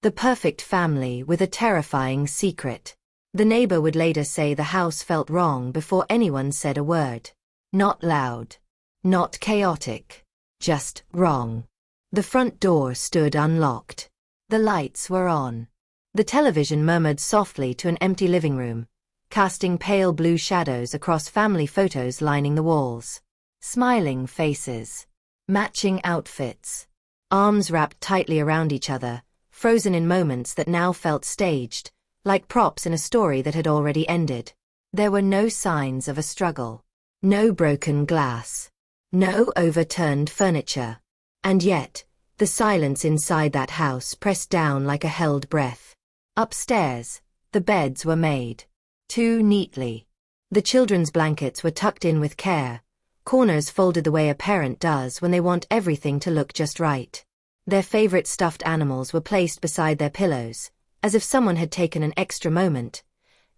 The perfect family with a terrifying secret. The neighbor would later say the house felt wrong before anyone said a word. Not loud. Not chaotic. Just wrong. The front door stood unlocked. The lights were on. The television murmured softly to an empty living room, casting pale blue shadows across family photos lining the walls. Smiling faces. Matching outfits. Arms wrapped tightly around each other, frozen in moments that now felt staged, like props in a story that had already ended. There were no signs of a struggle. No broken glass. No overturned furniture. And yet, the silence inside that house pressed down like a held breath. Upstairs, the beds were made. Too neatly. The children's blankets were tucked in with care, corners folded the way a parent does when they want everything to look just right. Their favorite stuffed animals were placed beside their pillows, as if someone had taken an extra moment,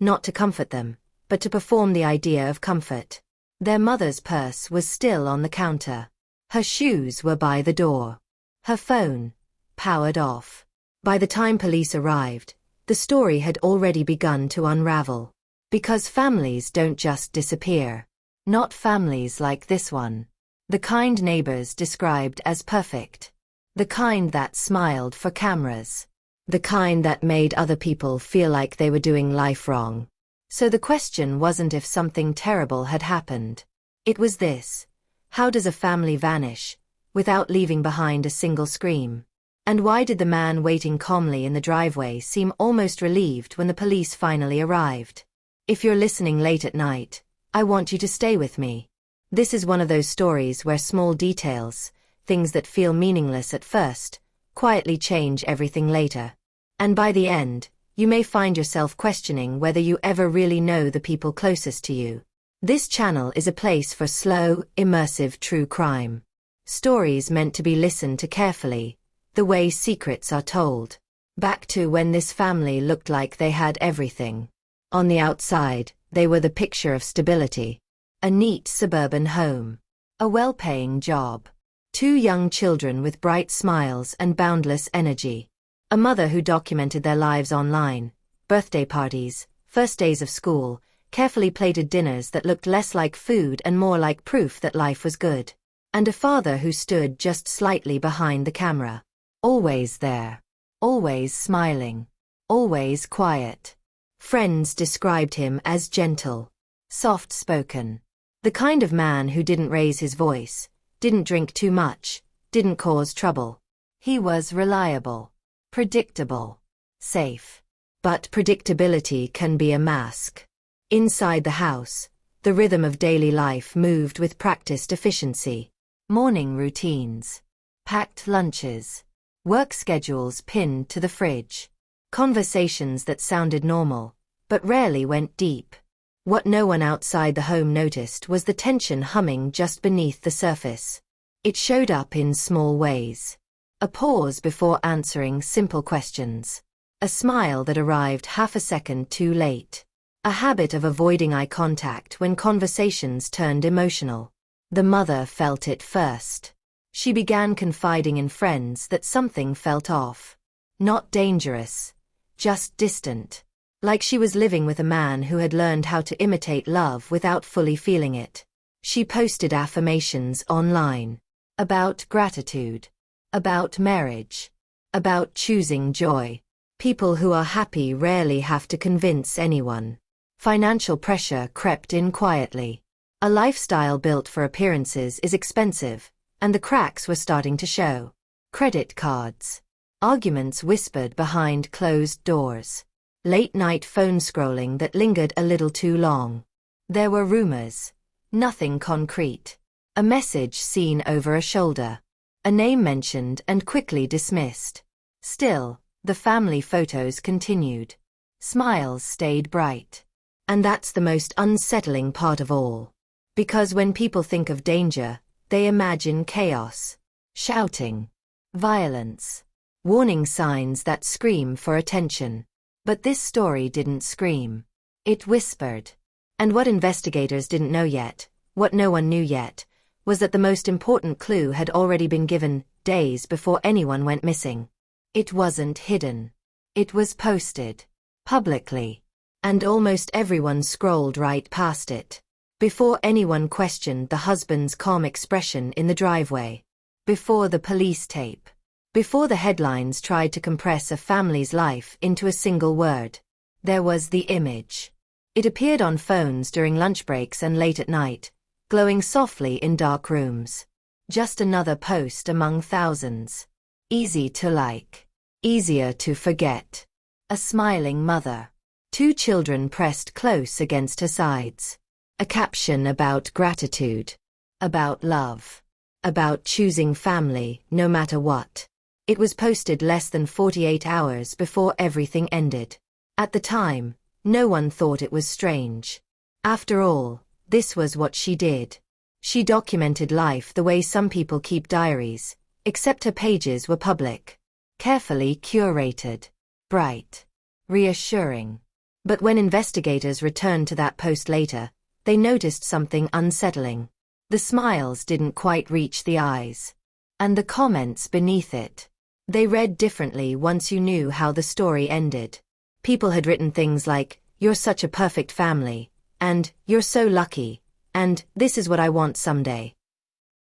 not to comfort them, but to perform the idea of comfort. Their mother's purse was still on the counter. Her shoes were by the door. Her phone, powered off. By the time police arrived, the story had already begun to unravel. Because families don't just disappear. Not families like this one. The kind neighbors described as perfect. The kind that smiled for cameras. The kind that made other people feel like they were doing life wrong. So the question wasn't if something terrible had happened. It was this: how does a family vanish, without leaving behind a single scream? And why did the man waiting calmly in the driveway seem almost relieved when the police finally arrived? If you're listening late at night, I want you to stay with me. This is one of those stories where small details, things that feel meaningless at first, quietly change everything later. And by the end, you may find yourself questioning whether you ever really know the people closest to you. This channel is a place for slow, immersive true crime. Stories meant to be listened to carefully, the way secrets are told. Back to when this family looked like they had everything. On the outside, they were the picture of stability. A neat suburban home. A well-paying job. 2 young children with bright smiles and boundless energy. A mother who documented their lives online, birthday parties, first days of school, carefully plated dinners that looked less like food and more like proof that life was good. And a father who stood just slightly behind the camera. Always there. Always smiling. Always quiet. Friends described him as gentle. Soft-spoken. The kind of man who didn't raise his voice, didn't drink too much, didn't cause trouble. He was reliable. Predictable. Safe. But predictability can be a mask. Inside the house, the rhythm of daily life moved with practiced efficiency. Morning routines. Packed lunches. Work schedules pinned to the fridge. Conversations that sounded normal, but rarely went deep. What no one outside the home noticed was the tension humming just beneath the surface. It showed up in small ways. A pause before answering simple questions. A smile that arrived half a second too late. A habit of avoiding eye contact when conversations turned emotional. The mother felt it first. She began confiding in friends that something felt off. Not dangerous, just distant. Like she was living with a man who had learned how to imitate love without fully feeling it. She posted affirmations online. About gratitude. About marriage. About choosing joy. People who are happy rarely have to convince anyone. Financial pressure crept in quietly. A lifestyle built for appearances is expensive, and the cracks were starting to show. Credit cards. Arguments whispered behind closed doors. Late-night phone scrolling that lingered a little too long. There were rumors. Nothing concrete. A message seen over a shoulder. A name mentioned and quickly dismissed. Still, the family photos continued. Smiles stayed bright. And that's the most unsettling part of all. Because when people think of danger, they imagine chaos. Shouting. Violence. Warning signs that scream for attention. But this story didn't scream. It whispered. And what investigators didn't know yet, what no one knew yet, was that the most important clue had already been given, days before anyone went missing. It wasn't hidden. It was posted. Publicly. And almost everyone scrolled right past it. Before anyone questioned the husband's calm expression in the driveway. Before the police tape. Before the headlines tried to compress a family's life into a single word. There was the image. It appeared on phones during lunch breaks and late at night, glowing softly in dark rooms. Just another post among thousands. Easy to like. Easier to forget. A smiling mother. 2 children pressed close against her sides. A caption about gratitude. About love. About choosing family, no matter what. It was posted less than 48 hours before everything ended. At the time, no one thought it was strange. After all, this was what she did. She documented life the way some people keep diaries, except her pages were public. Carefully curated. Bright. Reassuring. But when investigators returned to that post later, they noticed something unsettling. The smiles didn't quite reach the eyes. And the comments beneath it. They read differently once you knew how the story ended. People had written things like, "You're such a perfect family," and "You're so lucky," and "This is what I want someday."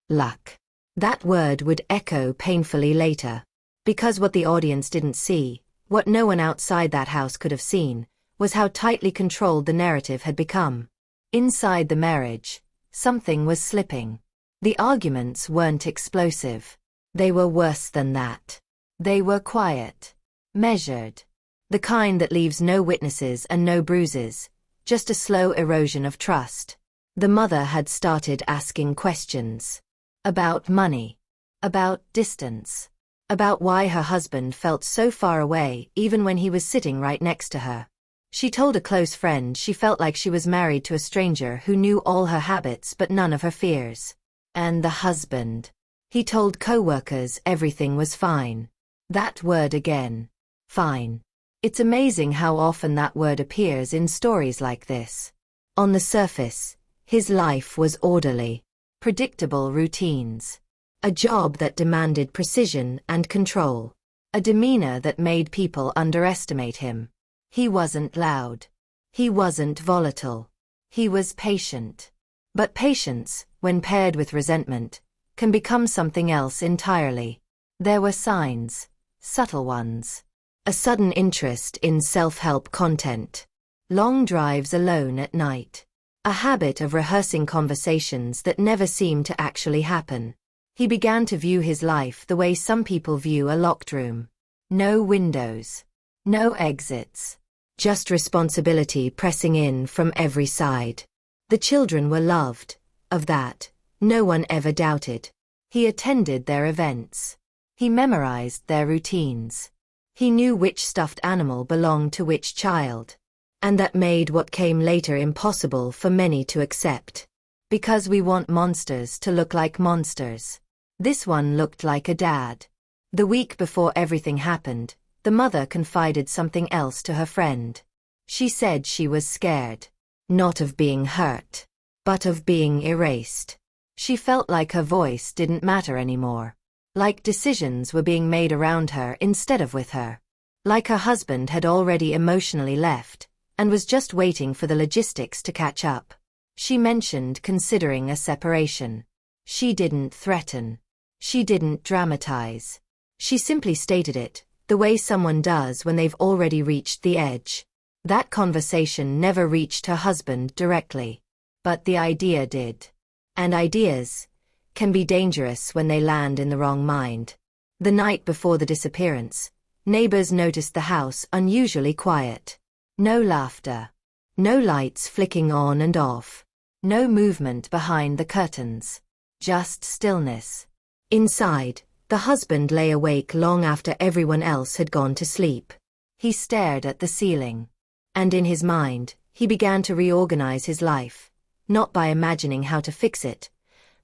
Luck. That word would echo painfully later. Because what the audience didn't see, what no one outside that house could have seen, was how tightly controlled the narrative had become. Inside the marriage, something was slipping. The arguments weren't explosive. They were worse than that. They were quiet. Measured. The kind that leaves no witnesses and no bruises, just a slow erosion of trust. The mother had started asking questions. About money. About distance. About why her husband felt so far away even when he was sitting right next to her. She told a close friend she felt like she was married to a stranger who knew all her habits but none of her fears. And the husband. He told co-workers everything was fine. That word again. Fine. It's amazing how often that word appears in stories like this. On the surface, his life was orderly. Predictable routines. A job that demanded precision and control. A demeanor that made people underestimate him. He wasn't loud. He wasn't volatile. He was patient. But patience, when paired with resentment, can become something else entirely. There were signs. Subtle ones. A sudden interest in self-help content. Long drives alone at night. A habit of rehearsing conversations that never seemed to actually happen. He began to view his life the way some people view a locked room. No windows. No exits. Just responsibility pressing in from every side. The children were loved. Of that, no one ever doubted. He attended their events. He memorized their routines. He knew which stuffed animal belonged to which child. And that made what came later impossible for many to accept. Because we want monsters to look like monsters. This one looked like a dad. The week before everything happened, the mother confided something else to her friend. She said she was scared. Not of being hurt, but of being erased. She felt like her voice didn't matter anymore. Like decisions were being made around her instead of with her. Like her husband had already emotionally left, and was just waiting for the logistics to catch up. She mentioned considering a separation. She didn't threaten. She didn't dramatize. She simply stated it, the way someone does when they've already reached the edge. That conversation never reached her husband directly. But the idea did. And ideas can be dangerous when they land in the wrong mind. The night before the disappearance, neighbors noticed the house unusually quiet. No laughter. No lights flicking on and off. No movement behind the curtains. Just stillness. Inside, the husband lay awake long after everyone else had gone to sleep. He stared at the ceiling. And in his mind, he began to reorganize his life, not by imagining how to fix it,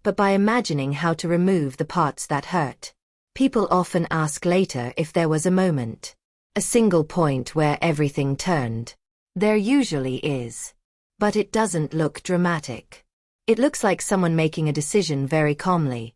but by imagining how to remove the parts that hurt. People often ask later if there was a moment. A single point where everything turned. There usually is. But it doesn't look dramatic. It looks like someone making a decision very calmly,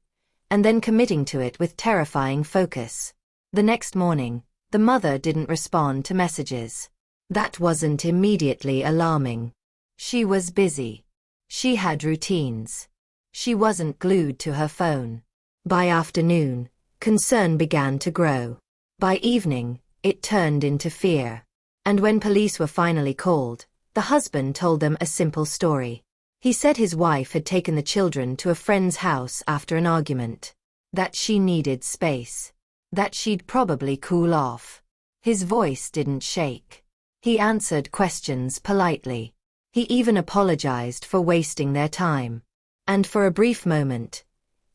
and then committing to it with terrifying focus. The next morning, the mother didn't respond to messages. That wasn't immediately alarming. She was busy. She had routines. She wasn't glued to her phone. By afternoon, concern began to grow. By evening, it turned into fear. And when police were finally called, the husband told them a simple story. He said his wife had taken the children to a friend's house after an argument. That she needed space. That she'd probably cool off. His voice didn't shake. He answered questions politely. He even apologized for wasting their time. And for a brief moment,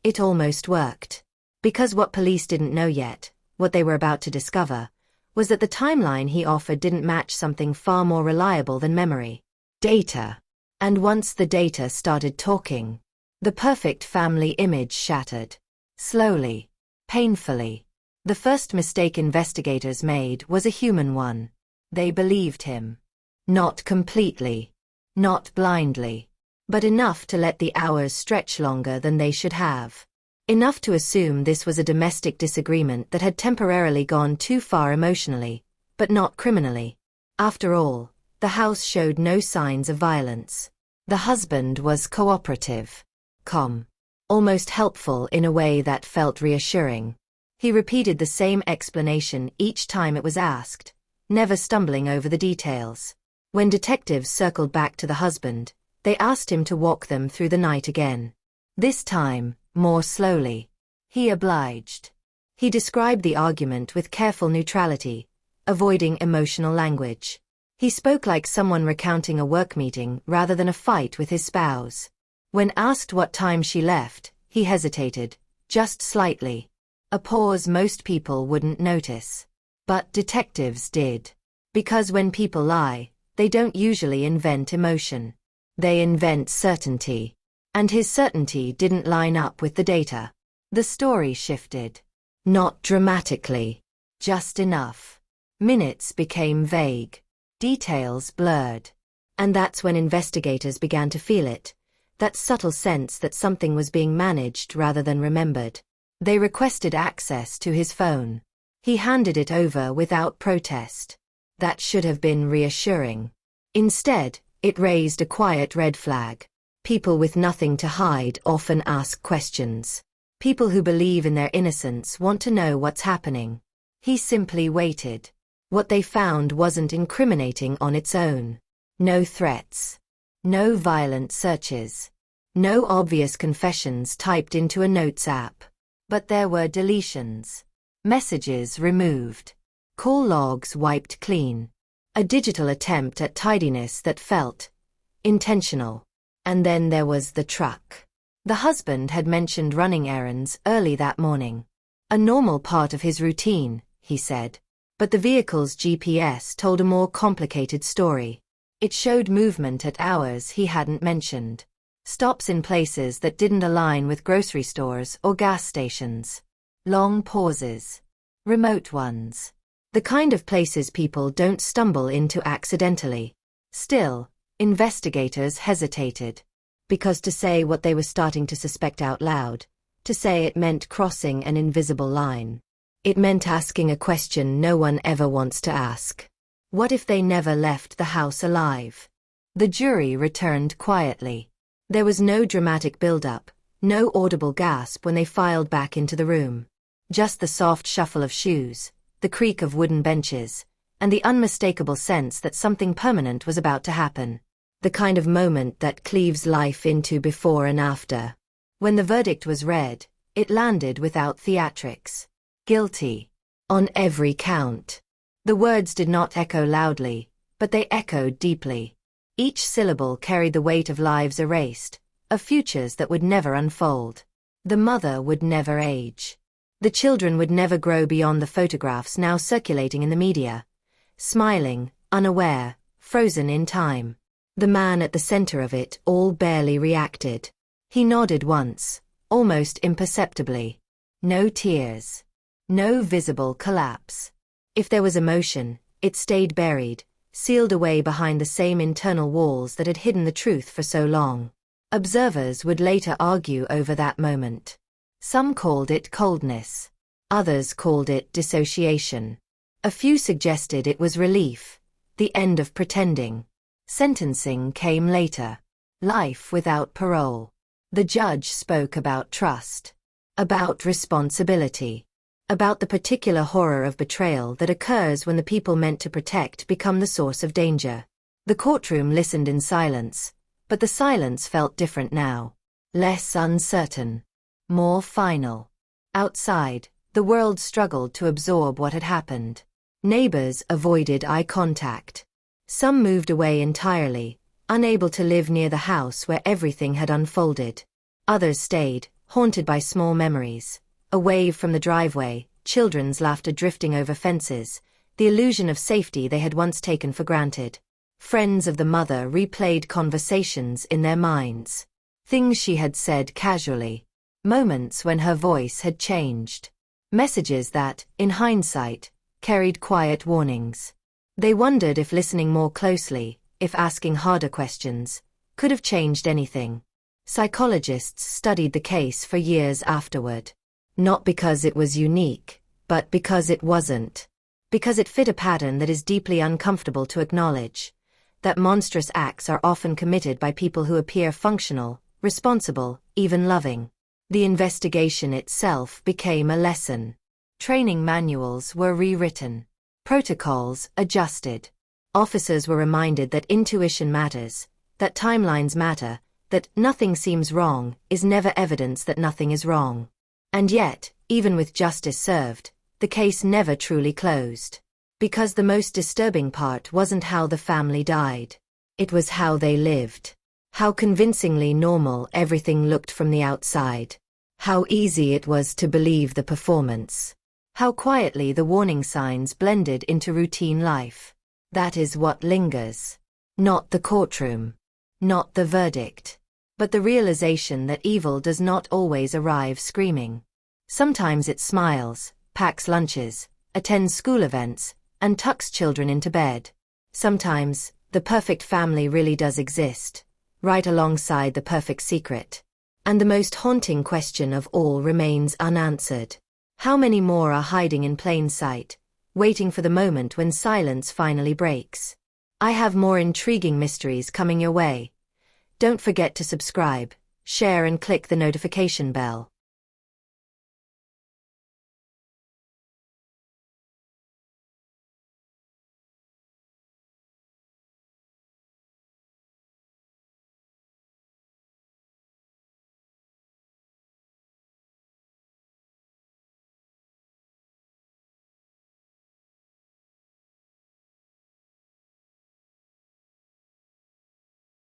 it almost worked. Because what police didn't know yet, what they were about to discover, was that the timeline he offered didn't match something far more reliable than memory. Data. And once the data started talking, the perfect family image shattered. Slowly. Painfully. The first mistake investigators made was a human one. They believed him. Not completely. Not blindly. But enough to let the hours stretch longer than they should have. Enough to assume this was a domestic disagreement that had temporarily gone too far emotionally, but not criminally. After all, the house showed no signs of violence. The husband was cooperative. Calm. Almost helpful in a way that felt reassuring. He repeated the same explanation each time it was asked, never stumbling over the details. When detectives circled back to the husband, they asked him to walk them through the night again. This time, more slowly. He obliged. He described the argument with careful neutrality, avoiding emotional language. He spoke like someone recounting a work meeting rather than a fight with his spouse. When asked what time she left, he hesitated, just slightly. A pause most people wouldn't notice. But detectives did. Because when people lie, they don't usually invent emotion. They invent certainty. And his certainty didn't line up with the data. The story shifted. Not dramatically. Just enough. Minutes became vague. Details blurred. And that's when investigators began to feel it. That subtle sense that something was being managed rather than remembered. They requested access to his phone. He handed it over without protest. That should have been reassuring. Instead, it raised a quiet red flag. People with nothing to hide often ask questions. People who believe in their innocence want to know what's happening. He simply waited. What they found wasn't incriminating on its own. No threats. No violent searches. No obvious confessions typed into a notes app. But there were deletions. Messages removed. Call logs wiped clean. A digital attempt at tidiness that felt intentional. And then there was the truck. The husband had mentioned running errands early that morning. A normal part of his routine, he said. But the vehicle's GPS told a more complicated story. It showed movement at hours he hadn't mentioned. Stops in places that didn't align with grocery stores or gas stations. Long pauses. Remote ones. The kind of places people don't stumble into accidentally. Still, investigators hesitated. Because to say what they were starting to suspect out loud, to say it meant crossing an invisible line. It meant asking a question no one ever wants to ask. What if they never left the house alive? The jury returned quietly. There was no dramatic build-up, no audible gasp when they filed back into the room. Just the soft shuffle of shoes, the creak of wooden benches, and the unmistakable sense that something permanent was about to happen. The kind of moment that cleaves life into before and after. When the verdict was read, it landed without theatrics. Guilty. On every count. The words did not echo loudly, but they echoed deeply. Each syllable carried the weight of lives erased, of futures that would never unfold. The mother would never age. The children would never grow beyond the photographs now circulating in the media. Smiling, unaware, frozen in time. The man at the center of it all barely reacted. He nodded once, almost imperceptibly. No tears. No visible collapse. If there was emotion, it stayed buried, sealed away behind the same internal walls that had hidden the truth for so long. Observers would later argue over that moment. Some called it coldness. Others called it dissociation. A few suggested it was relief, the end of pretending. Sentencing came later. Life without parole. The judge spoke about trust, about responsibility, about the particular horror of betrayal that occurs when the people meant to protect become the source of danger. The courtroom listened in silence, but the silence felt different now. Less uncertain, more final. Outside, the world struggled to absorb what had happened. Neighbors avoided eye contact. Some moved away entirely, unable to live near the house where everything had unfolded. Others stayed, haunted by small memories. A wave from the driveway, children's laughter drifting over fences, the illusion of safety they had once taken for granted. Friends of the mother replayed conversations in their minds. Things she had said casually. Moments when her voice had changed. Messages that, in hindsight, carried quiet warnings. They wondered if listening more closely, if asking harder questions, could have changed anything. Psychologists studied the case for years afterward. Not because it was unique, but because it wasn't. Because it fit a pattern that is deeply uncomfortable to acknowledge. That monstrous acts are often committed by people who appear functional, responsible, even loving. The investigation itself became a lesson. Training manuals were rewritten. Protocols adjusted. Officers were reminded that intuition matters, that timelines matter, that nothing seems wrong is never evidence that nothing is wrong. And yet, even with justice served, the case never truly closed. Because the most disturbing part wasn't how the family died. It was how they lived. How convincingly normal everything looked from the outside. How easy it was to believe the performance. How quietly the warning signs blended into routine life. That is what lingers. Not the courtroom. Not the verdict. But the realization that evil does not always arrive screaming. Sometimes it smiles, packs lunches, attends school events, and tucks children into bed. Sometimes, the perfect family really does exist, right alongside the perfect secret. And the most haunting question of all remains unanswered. How many more are hiding in plain sight, waiting for the moment when silence finally breaks? I have more intriguing mysteries coming your way. Don't forget to subscribe, share and click the notification bell.